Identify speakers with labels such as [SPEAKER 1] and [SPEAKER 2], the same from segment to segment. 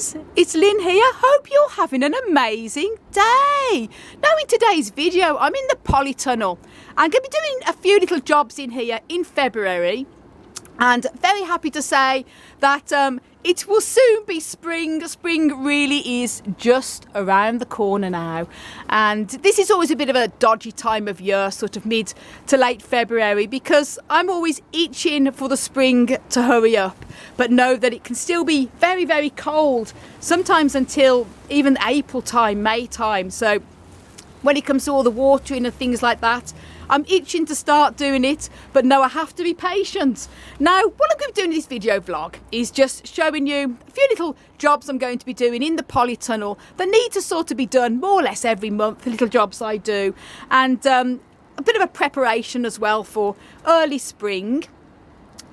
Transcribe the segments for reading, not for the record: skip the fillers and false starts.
[SPEAKER 1] friends, it's Lynn here. Hope you're having an amazing day. Now in today's video, I'm in the Polytunnel. I'm going to be doing a few little jobs in here in February, and very happy to say that it will soon be spring. Spring really is just around the corner now, and this is always a bit of a dodgy time of year, sort of mid to late February, because I'm always itching for the spring to hurry up, but know that it can still be very, very cold, sometimes until even April time, May time. So when it comes to all the watering and things like that, I'm itching to start doing it, but no, I have to be patient. Now, what I'm going to be doing in this video vlog is just showing you a few little jobs I'm going to be doing in the Polytunnel that need to sort of be done more or less every month, the little jobs I do, and a bit of a preparation as well for early spring,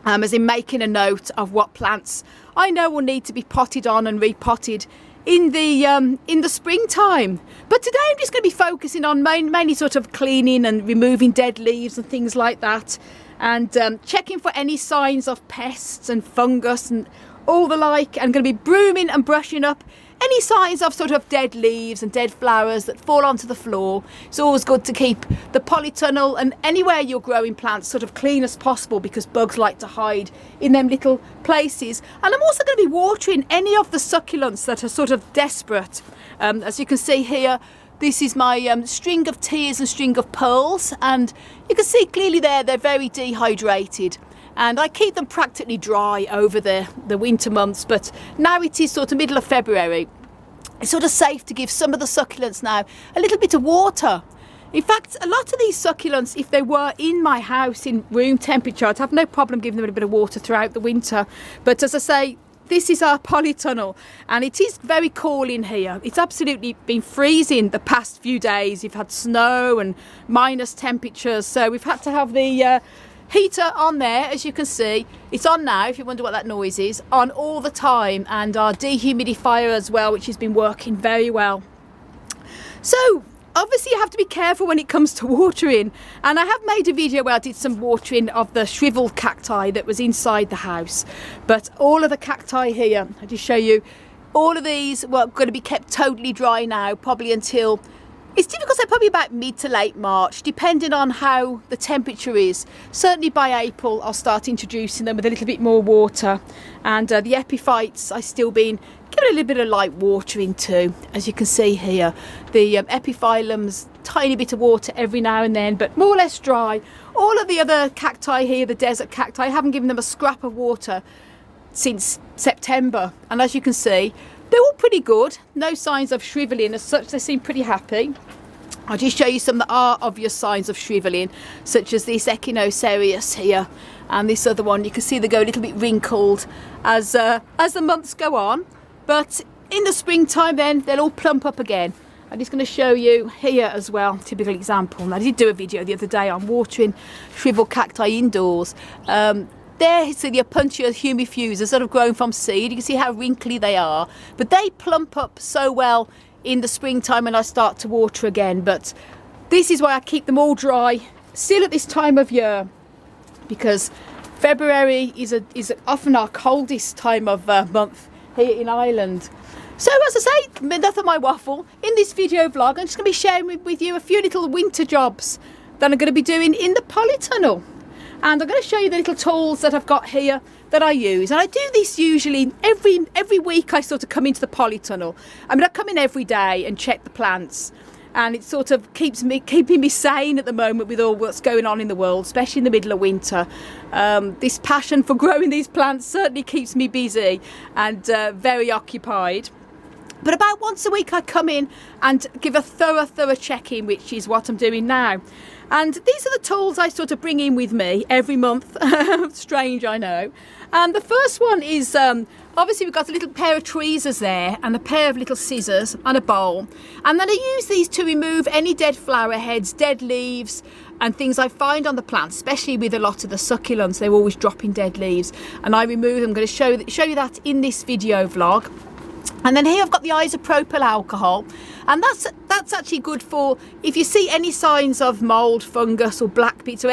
[SPEAKER 1] as in making a note of what plants I know will need to be potted on and repotted in the springtime. But today I'm just going to be focusing on mainly sort of cleaning and removing dead leaves and things like that, and checking for any signs of pests and fungus and all the like. I'm going to be brooming and brushing up any signs of sort of dead leaves and dead flowers that fall onto the floor. It's always good to keep the Polytunnel and anywhere you're growing plants sort of clean as possible, because bugs like to hide in them little places. And I'm also going to be watering any of the succulents that are sort of desperate. As you can see here, this is my string of tears and string of pearls, and you can see clearly there they're very dehydrated. And I keep them practically dry over the winter months, but now it is sort of middle of February. It's sort of safe to give some of the succulents now a little bit of water. In fact, a lot of these succulents, if they were in my house in room temperature, I'd have no problem giving them a bit of water throughout the winter. But as I say, this is our Polytunnel, and it is very cool in here. It's absolutely been freezing the past few days. You've had snow and minus temperatures, so we've had to have the heater on there. As you can see, it's on now, if you wonder what that noise is, on all the time, and our dehumidifier as well, which has been working very well. So obviously you have to be careful when it comes to watering, and I have made a video where I did some watering of the shriveled cacti that was inside the house. But all of the cacti here, I'll just show you, all of these were going to be kept totally dry now, probably until, it's difficult to say, probably about mid to late March, depending on how the temperature is. Certainly by April I'll start introducing them with a little bit more water, and the epiphytes I still been giving a little bit of light watering too. As you can see here, the epiphyllums, tiny bit of water every now and then, but more or less dry. All of the other cacti here, the desert cacti, I haven't given them a scrap of water since September, and as you can see, they're all pretty good. No signs of shriveling as such. They seem pretty happy. I'll just show you some that are obvious signs of shriveling, such as this Echinocerius here, and this other one. You can see they go a little bit wrinkled as the months go on, but in the springtime then they'll all plump up again. I'm just going to show you here as well, typical example. And I did do a video the other day on watering shriveled cacti indoors. There, you see the Opuntia humifusas that have grown from seed. You can see how wrinkly they are, but they plump up so well in the springtime when I start to water again. But this is why I keep them all dry still at this time of year, because February is often our coldest time of month here in Ireland. So as I say, enough of my waffle. In this video vlog, I'm just going to be sharing with you a few little winter jobs that I'm going to be doing in the Polytunnel. And I'm going to show you the little tools that I've got here that I use. And I do this usually every week. I sort of come into the Polytunnel. I mean, I come in every day and check the plants, and it sort of keeping me sane at the moment with all what's going on in the world, especially in the middle of winter. This passion for growing these plants certainly keeps me busy and very occupied. But about once a week I come in and give a thorough check-in, which is what I'm doing now. And these are the tools I sort of bring in with me every month. Strange, I know. And the first one is, obviously we've got a little pair of tweezers there, and a pair of little scissors and a bowl. And then I use these to remove any dead flower heads, dead leaves, and things I find on the plants, especially with a lot of the succulents. They're always dropping dead leaves, and I remove them. I'm going to show you that in this video vlog. And then here I've got the isopropyl alcohol, and that's actually good for if you see any signs of mold, fungus or black bits or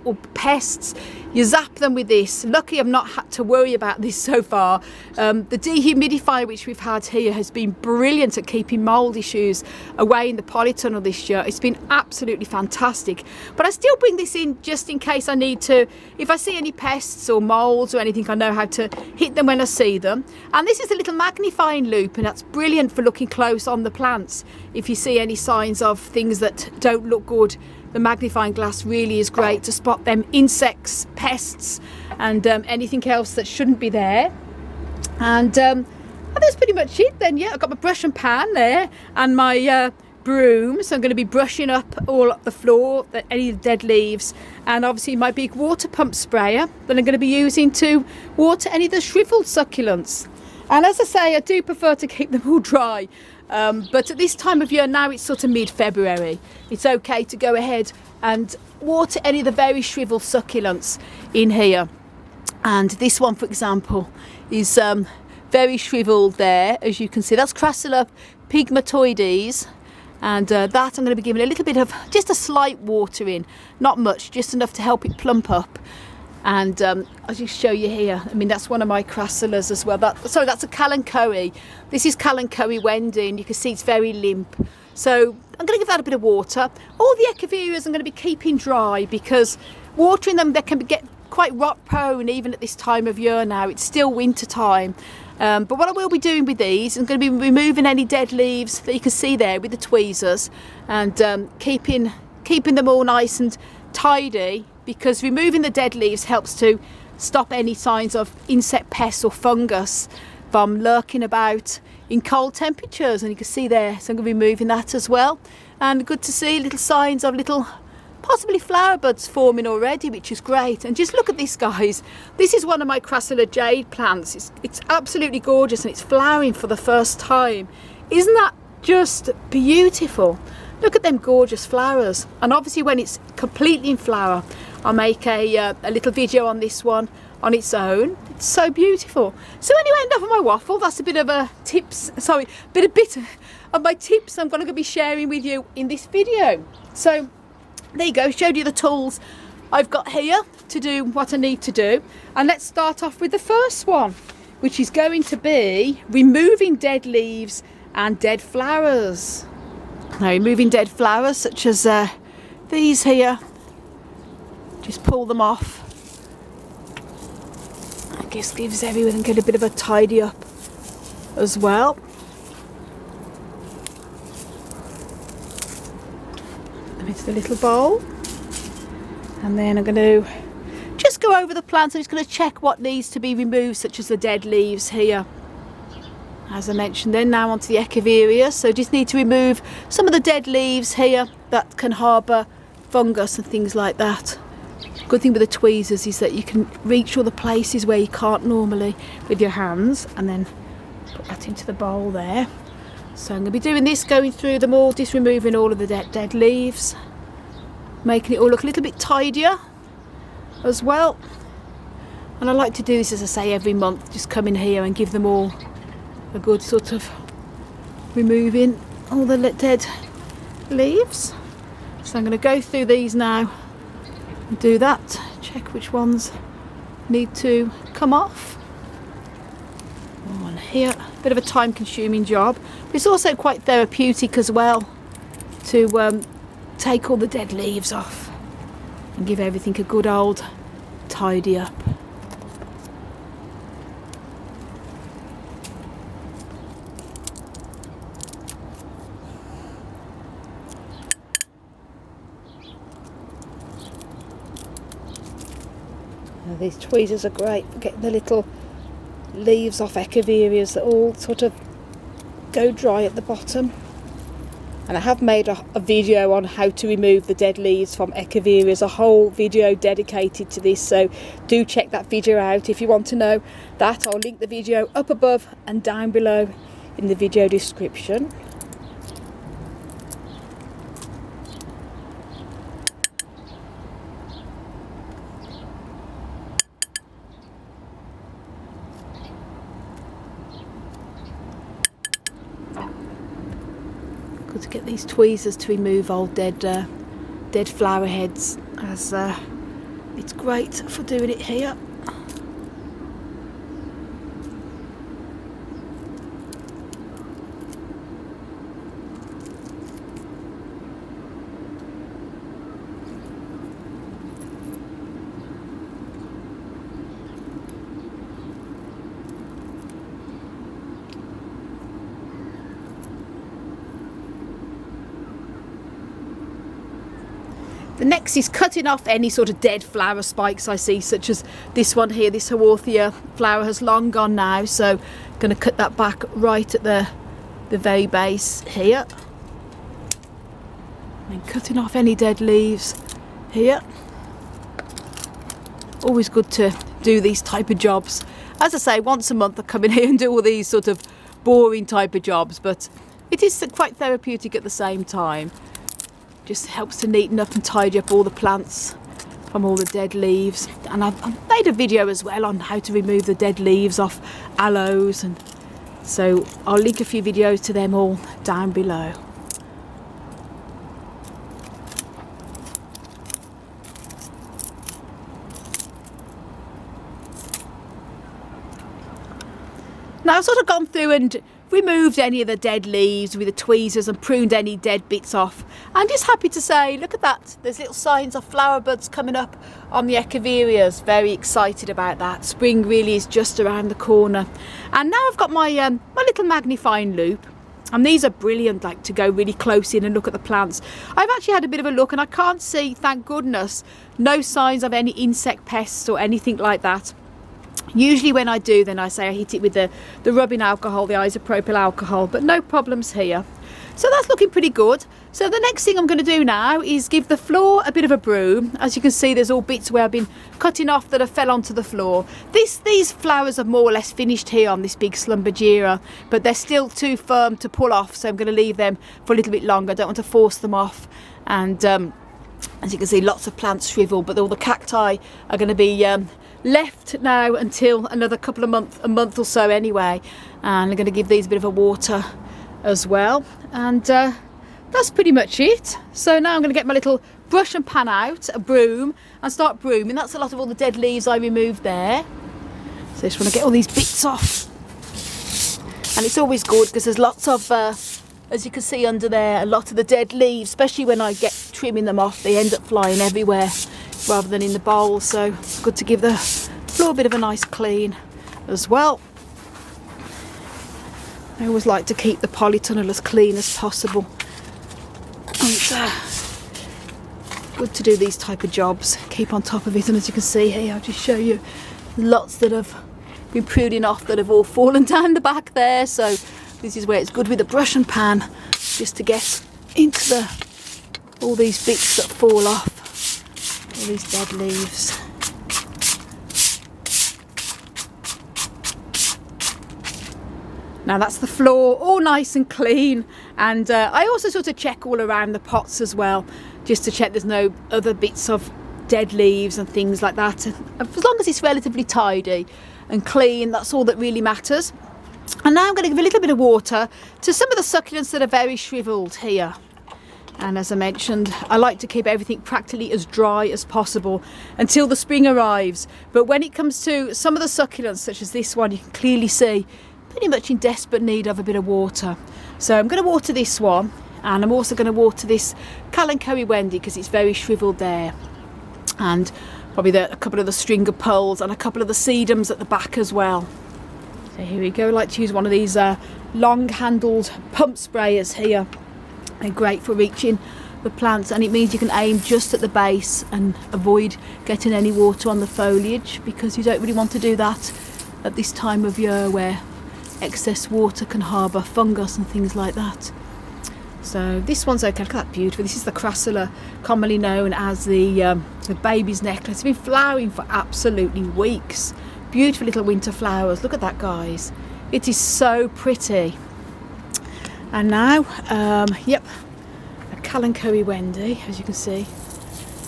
[SPEAKER 1] or pests. you zap them with this. Lucky I've not had to worry about this so far. The dehumidifier which we've had here has been brilliant at keeping mould issues away in the polytunnel this year. It's been absolutely fantastic. But I still bring this in just in case I need to. If I see any pests or moulds or anything, I know how to hit them when I see them. And this is a little magnifying loupe, and that's brilliant for looking close on the plants. If you see any signs of things that don't look good, the magnifying glass really is great to spot them insects, pests, and anything else that shouldn't be there. And that's pretty much it then. Yeah, I've got my brush and pan there and my broom, so I'm going to be brushing up all up the floor, any dead leaves, and obviously my big water pump sprayer that I'm going to be using to water any of the shriveled succulents. And as I say, I do prefer to keep them all dry. But at this time of year now, it's sort of mid-February, it's okay to go ahead and water any of the very shriveled succulents in here. And this one, for example, is very shriveled there, as you can see. That's Crassula pigmatoides, and that I'm going to be giving a little bit of just a slight watering, not much, just enough to help it plump up. And I'll just show you here. I mean, that's one of my Crassulas as well. Sorry, that's a Kalanchoe. This is Kalanchoe Wendy, and you can see it's very limp. So I'm going to give that a bit of water. All the Echeverias I'm going to be keeping dry, because watering them, they can get quite rot prone even at this time of year now. It's still winter time. But what I will be doing with these, I'm going to be removing any dead leaves that you can see there with the tweezers, and keeping them all nice and tidy, because removing the dead leaves helps to stop any signs of insect pests or fungus from lurking about in cold temperatures. And you can see there, so I'm going to be removing that as well. And good to see little signs of little possibly flower buds forming already, which is great. And just look at this, guys. This is one of my Crassula jade plants. It's absolutely gorgeous, and it's flowering for the first time. Isn't that just beautiful? Look at them gorgeous flowers. And obviously when it's completely in flower, I'll make a little video on this one on its own. It's so beautiful. So anyway, enough of my waffle. That's a bit of a bit of my tips I'm going to be sharing with you in this video. So there you go, showed you the tools I've got here to do what I need to do. And let's start off with the first one, which is going to be removing dead leaves and dead flowers. Now, removing dead flowers such as these here, just pull them off. I guess gives everyone a bit of a tidy up as well. Into the little bowl, and then I'm going to just go over the plants. I'm just going to check what needs to be removed, such as the dead leaves here, as I mentioned. Then now onto the Echeveria, so just need to remove some of the dead leaves here that can harbour fungus and things like that. Good thing with the tweezers is that you can reach all the places where you can't normally with your hands, and then put that into the bowl there. So I'm going to be doing this, going through them all, just removing all of the dead leaves, making it all look a little bit tidier as well. And I like to do this, as I say, every month, just come in here and give them all a good sort of removing all the dead leaves. So I'm going to go through these now and do that, check which ones need to come off. One here, bit of a time consuming job, but it's also quite therapeutic as well to take all the dead leaves off and give everything a good old tidy up. Now, these tweezers are great for getting the little leaves off Echeverias that all sort of go dry at the bottom. And I have made a video on how to remove the dead leaves from Echeverias, a whole video dedicated to this, so do check that video out if you want to know that. I'll link the video up above and down below in the video description. Good to get these tweezers to remove old dead flower heads, as It's great for doing it here. The next is cutting off any sort of dead flower spikes I see, such as this one here. This Haworthia flower has long gone now, so I'm going to cut that back right at the very base here. And cutting off any dead leaves here. Always good to do these type of jobs. As I say, once a month I come in here and do all these sort of boring type of jobs, but it is quite therapeutic at the same time. Just helps to neaten up and tidy up all the plants from all the dead leaves. And I've made a video as well on how to remove the dead leaves off aloes, and so I'll link a few videos to them all down below. Now I've sort of gone through and removed any of the dead leaves with the tweezers and pruned any dead bits off. I'm just happy to say, look at that, there's little signs of flower buds coming up on the Echeverias. Very excited about that. Spring really is just around the corner. And now I've got my my little magnifying loupe, and these are brilliant, like to go really close in and look at the plants. I've actually had a bit of a look and I can't see, thank goodness, no signs of any insect pests or anything like that. Usually when I do, then I say I hit it with the rubbing alcohol, the isopropyl alcohol, but no problems here. So that's looking pretty good. So the next thing I'm going to do now is give the floor a bit of a broom. As you can see, there's all bits where I've been cutting off that have fell onto the floor. These flowers are more or less finished here on this big Schlumbergera, but they're still too firm to pull off, so I'm going to leave them for a little bit longer. I don't want to force them off. And as you can see, lots of plants shrivel, but all the cacti are going to be left now until another couple of a month or so anyway. And I'm going to give these a bit of a water as well, and that's pretty much it. So now I'm going to get my little brush and pan out, a broom, and start brooming. That's a lot of all the dead leaves I removed there. So I just want to get all these bits off, and it's always good because there's lots of as you can see under there, a lot of the dead leaves, especially when I get trimming them off, they end up flying everywhere rather than in the bowl. So it's good to give the floor a bit of a nice clean as well. I always like to keep the polytunnel as clean as possible. And good to do these type of jobs, keep on top of it. And as you can see here, I'll just show you lots that have been pruning off that have all fallen down the back there. So this is where it's good with a brush and pan, just to get into all these bits that fall off, all these dead leaves. Now that's the floor, all nice and clean, and I also sort of check all around the pots as well, just to check there's no other bits of dead leaves and things like that. As long as it's relatively tidy and clean, that's all that really matters. And now I'm going to give a little bit of water to some of the succulents that are very shriveled here. And as I mentioned, I like to keep everything practically as dry as possible until the spring arrives. But when it comes to some of the succulents, such as this one, you can clearly see pretty much in desperate need of a bit of water. So I'm going to water this one, and I'm also going to water this Kalanchoe Wendy because it's very shriveled there, and probably a couple of the stringer poles and a couple of the sedums at the back as well. So here we go. I like to use one of these long-handled pump sprayers here. They're great for reaching the plants, and it means you can aim just at the base and avoid getting any water on the foliage, because you don't really want to do that at this time of year where excess water can harbour fungus and things like that. So this one's okay. Look at that, beautiful. This is the Crassula, commonly known as the baby's necklace. It's been flowering for absolutely weeks. Beautiful little winter flowers. Look at that, guys. It is so pretty. And now, yep, a Kalanchoe Wendy, as you can see,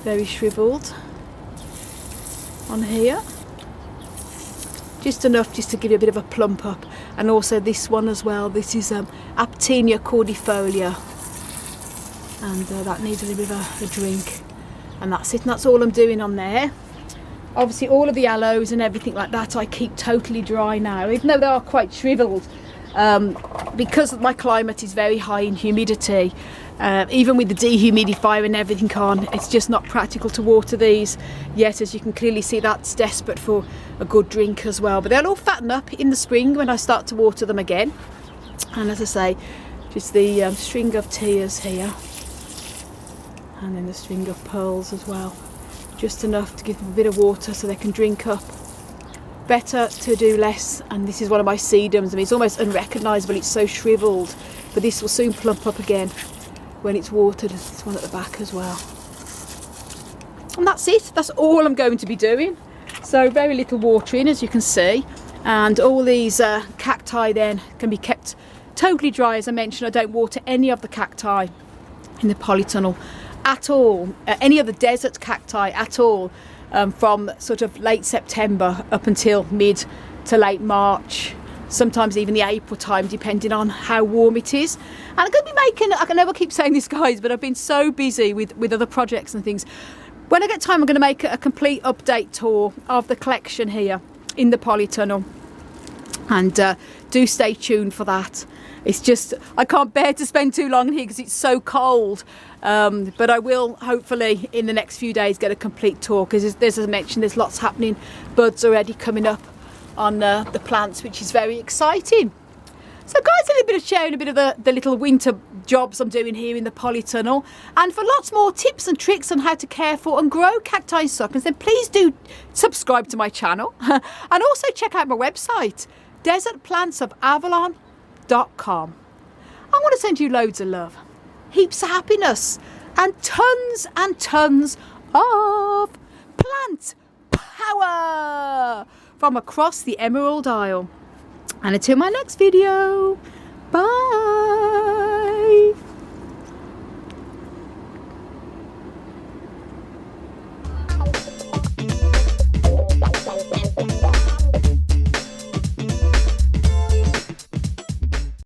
[SPEAKER 1] very shriveled on here. Just enough just to give you a bit of a plump up. And also this one as well. This is Aptenia cordifolia, and that needs a little bit of a drink. And that's it, and that's all I'm doing on there. Obviously all of the aloes and everything like that I keep totally dry now, even though they are quite shriveled, because my climate is very high in humidity. Even with the dehumidifier and everything on, it's just not practical to water these yet. As you can clearly see, that's desperate for a good drink as well, but they'll all fatten up in the spring when I start to water them again. And as I say, just the string of tears here, and then the string of pearls as well, just enough to give them a bit of water so they can drink up. Better to do less. And this is one of my sedums. I mean, it's almost unrecognisable, it's so shriveled, but this will soon plump up again when it's watered. There's this one at the back as well. And that's it, that's all I'm going to be doing. So very little watering, as you can see, and all these cacti then can be kept totally dry. As I mentioned, I don't water any of the cacti in the polytunnel at all, any of the desert cacti at all, from sort of late September up until mid to late March, sometimes even the April time, depending on how warm it is. And I'm going to be making, I can never keep saying this, guys, but I've been so busy with other projects and things. When I get time, I'm going to make a complete update tour of the collection here in the polytunnel, and do stay tuned for that. It's just, I can't bear to spend too long here because it's so cold, but I will hopefully in the next few days get a complete tour, because as I mentioned, there's lots happening. Buds already coming up on the plants, which is very exciting. So guys, a little bit of sharing a bit of the little winter jobs I'm doing here in the polytunnel. And for lots more tips and tricks on how to care for and grow cacti and succulents, then please do subscribe to my channel and also check out my website, desertplantsofavalon.com. I want to send you loads of love, heaps of happiness, and tons of plant power from across the Emerald Isle. And until my next video, bye.